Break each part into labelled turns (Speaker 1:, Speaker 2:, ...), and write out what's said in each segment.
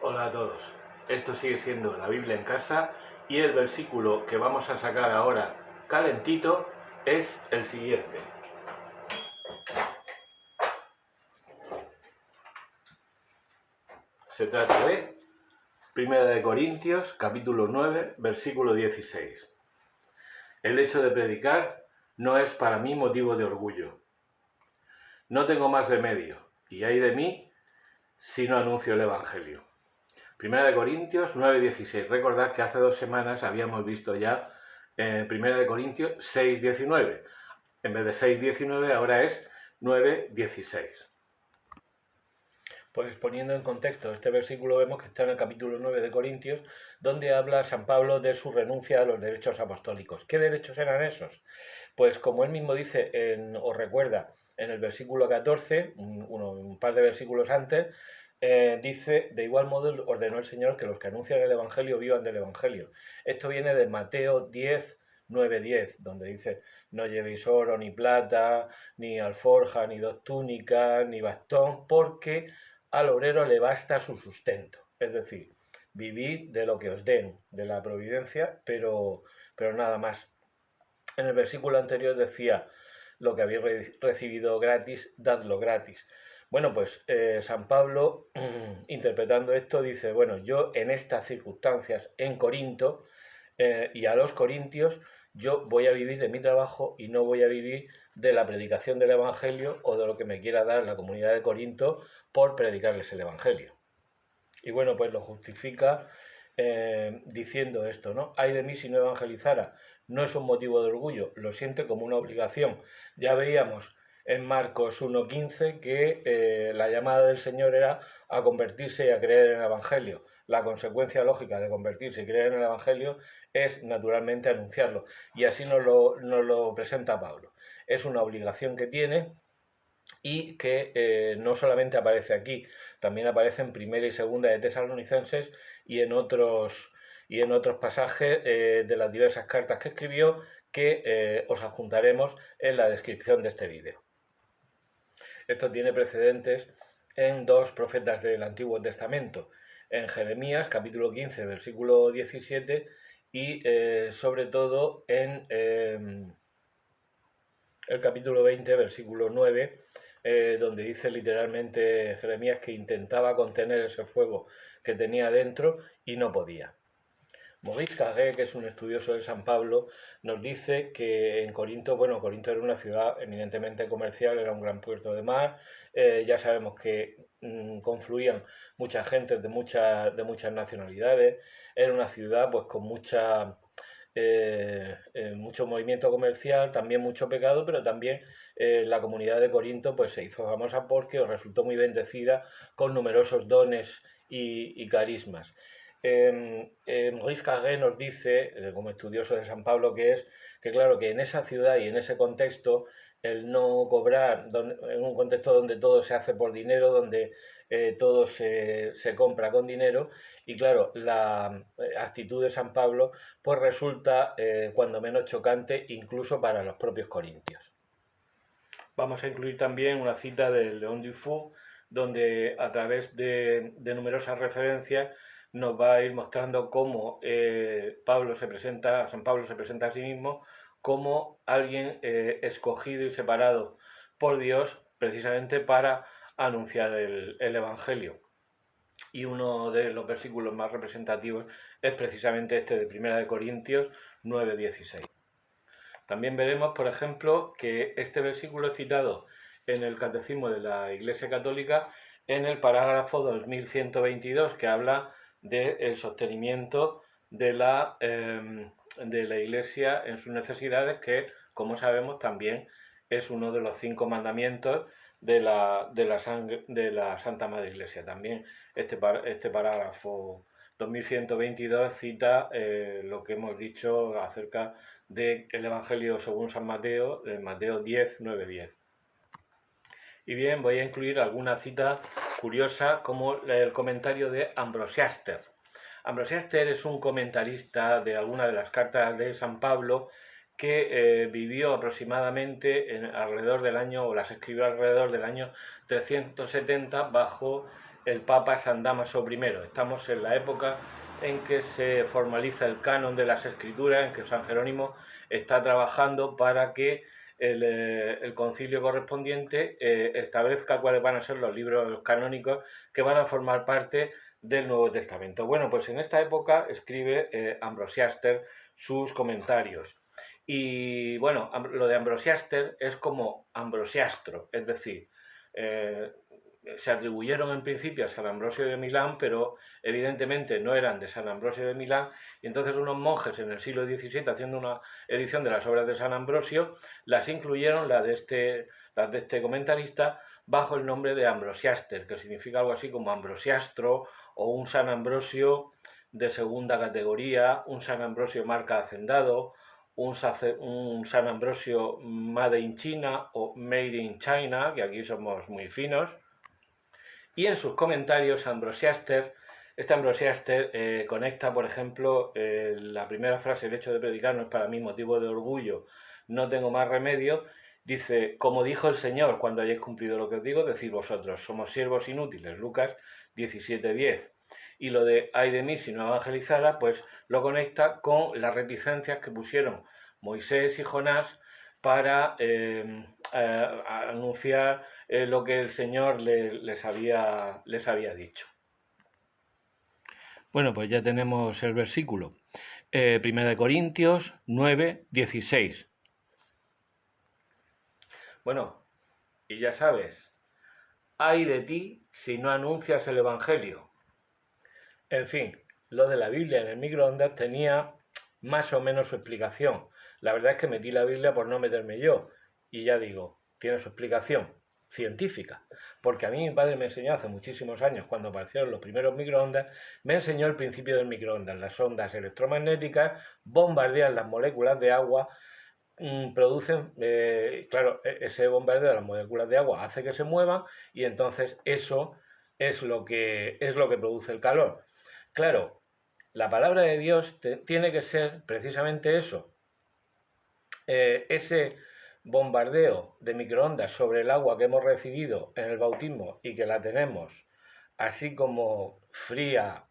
Speaker 1: Hola a todos, esto sigue siendo la Biblia en casa y el versículo que vamos a sacar ahora calentito es el siguiente. Se trata de 1 Corintios capítulo 9 versículo 16. El hecho de predicar no es para mí motivo de orgullo. No tengo más remedio, y ay de mí si no anuncio el Evangelio. 1 Corintios 9:16. Recordad que hace 2 semanas habíamos visto ya 1 Corintios 6:19. En vez de 6:19 ahora es 9:16. Pues poniendo en contexto este versículo vemos que está en el capítulo 9 de Corintios, donde habla San Pablo de su renuncia a los derechos apostólicos. ¿Qué derechos eran esos? Pues como él mismo dice, os recuerda, en el versículo 14, un par de versículos antes, dice: de igual modo ordenó el Señor que los que anuncian el Evangelio vivan del Evangelio. Esto viene de Mateo 10, 9-10, donde dice: no llevéis oro, ni plata, ni alforja, ni 2 túnicas, ni bastón, porque al obrero le basta su sustento. Es decir, vivid de lo que os den, de la providencia, pero nada más. En el versículo anterior decía: lo que habéis recibido gratis, dadlo gratis. Bueno, pues San Pablo, interpretando esto, dice: bueno, yo en estas circunstancias en Corinto y a los corintios, yo voy a vivir de mi trabajo y no voy a vivir de la predicación del Evangelio o de lo que me quiera dar la comunidad de Corinto por predicarles el Evangelio. Y bueno, pues lo justifica diciendo esto, ¿no? Ay de mí si no evangelizara. No es un motivo de orgullo, lo siente como una obligación. Ya veíamos en Marcos 1:15 que la llamada del Señor era a convertirse y a creer en el Evangelio. La consecuencia lógica de convertirse y creer en el Evangelio es naturalmente anunciarlo. Y así nos lo presenta Pablo. Es una obligación que tiene y que no solamente aparece aquí, también aparece en Primera y Segunda de Tesalonicenses y en otros pasajes de las diversas cartas que escribió, que os adjuntaremos en la descripción de este vídeo. Esto tiene precedentes en 2 profetas del Antiguo Testamento, en Jeremías capítulo 15 versículo 17 y sobre todo en el capítulo 20 versículo 9, donde dice literalmente Jeremías que intentaba contener ese fuego que tenía dentro y no podía. Maurice Carré, que es un estudioso de San Pablo, nos dice que en Corinto, bueno, Corinto era una ciudad eminentemente comercial, era un gran puerto de mar, ya sabemos que confluían mucha gente de muchas nacionalidades, era una ciudad pues con mucho movimiento comercial, también mucho pecado, pero también la comunidad de Corinto pues se hizo famosa porque resultó muy bendecida con numerosos dones y carismas. Maurice Carré nos dice, como estudioso de San Pablo que es, que claro, que en esa ciudad y en ese contexto, el no cobrar, en un contexto donde todo se hace por dinero, donde todo se compra con dinero, y claro, la actitud de San Pablo pues resulta cuando menos chocante incluso para los propios corintios. Vamos a incluir también una cita de León Dufour, donde a través de numerosas referencias nos va a ir mostrando cómo San Pablo se presenta a sí mismo como alguien escogido y separado por Dios precisamente para anunciar el Evangelio. Y uno de los versículos más representativos es precisamente este de 1 Corintios 9:16. También veremos, por ejemplo, que este versículo es citado en el Catecismo de la Iglesia Católica en el parágrafo 2122, que habla del sostenimiento de la Iglesia en sus necesidades, que, como sabemos, también es uno de los 5 mandamientos de la Santa Madre Iglesia. También este parágrafo 2122 cita lo que hemos dicho acerca del Evangelio según San Mateo, en Mateo 10, 9-10. Y bien, voy a incluir alguna cita curiosa como el comentario de Ambrosiaster. Ambrosiaster es un comentarista de alguna de las cartas de San Pablo que vivió aproximadamente alrededor del año, o las escribió alrededor del año 370 bajo el Papa San Dámaso I. Estamos en la época en que se formaliza el canon de las Escrituras, en que San Jerónimo está trabajando para que el concilio correspondiente establezca cuáles van a ser los libros canónicos que van a formar parte del Nuevo Testamento. Bueno, pues en esta época escribe Ambrosiaster sus comentarios. Y bueno, lo de Ambrosiaster es como Ambrosiastro, es decir, se atribuyeron en principio a San Ambrosio de Milán, pero evidentemente no eran de San Ambrosio de Milán, y entonces unos monjes en el siglo XVII, haciendo una edición de las obras de San Ambrosio, las incluyeron, las de este comentarista, bajo el nombre de Ambrosiaster, que significa algo así como Ambrosiastro, o un San Ambrosio de segunda categoría, un San Ambrosio marca hacendado, un San Ambrosio Made in China o Made in China, que aquí somos muy finos. Y en sus comentarios, Ambrosiaster conecta, por ejemplo, la primera frase, el hecho de predicar no es para mí motivo de orgullo, no tengo más remedio. Dice, como dijo el Señor, cuando hayáis cumplido lo que os digo, decid vosotros, somos siervos inútiles, Lucas 17:10. Y lo de ay de mí si no evangelizara, pues lo conecta con las reticencias que pusieron Moisés y Jonás para anunciar lo que el Señor les había dicho. Bueno, pues ya tenemos el versículo. 1 Corintios 9:16. Bueno, y ya sabes, ay de ti si no anuncias el Evangelio. En fin, lo de la Biblia en el microondas tenía más o menos su explicación. La verdad es que metí la Biblia por no meterme yo. Y ya digo, tiene su explicación científica. Porque a mí mi padre me enseñó hace muchísimos años, cuando aparecieron los primeros microondas, me enseñó el principio del microondas. Las ondas electromagnéticas bombardean las moléculas de agua, producen, claro, ese bombardeo de las moléculas de agua hace que se muevan y entonces eso es lo que produce el calor. Claro, la palabra de Dios tiene que ser precisamente eso. Ese bombardeo de microondas sobre el agua que hemos recibido en el bautismo y que la tenemos así como fría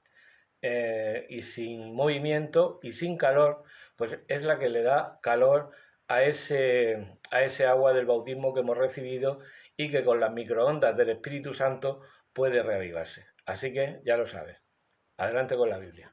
Speaker 1: y sin movimiento y sin calor, pues es la que le da calor a ese agua del bautismo que hemos recibido y que con las microondas del Espíritu Santo puede reavivarse. Así que ya lo sabes. Adelante con la Biblia.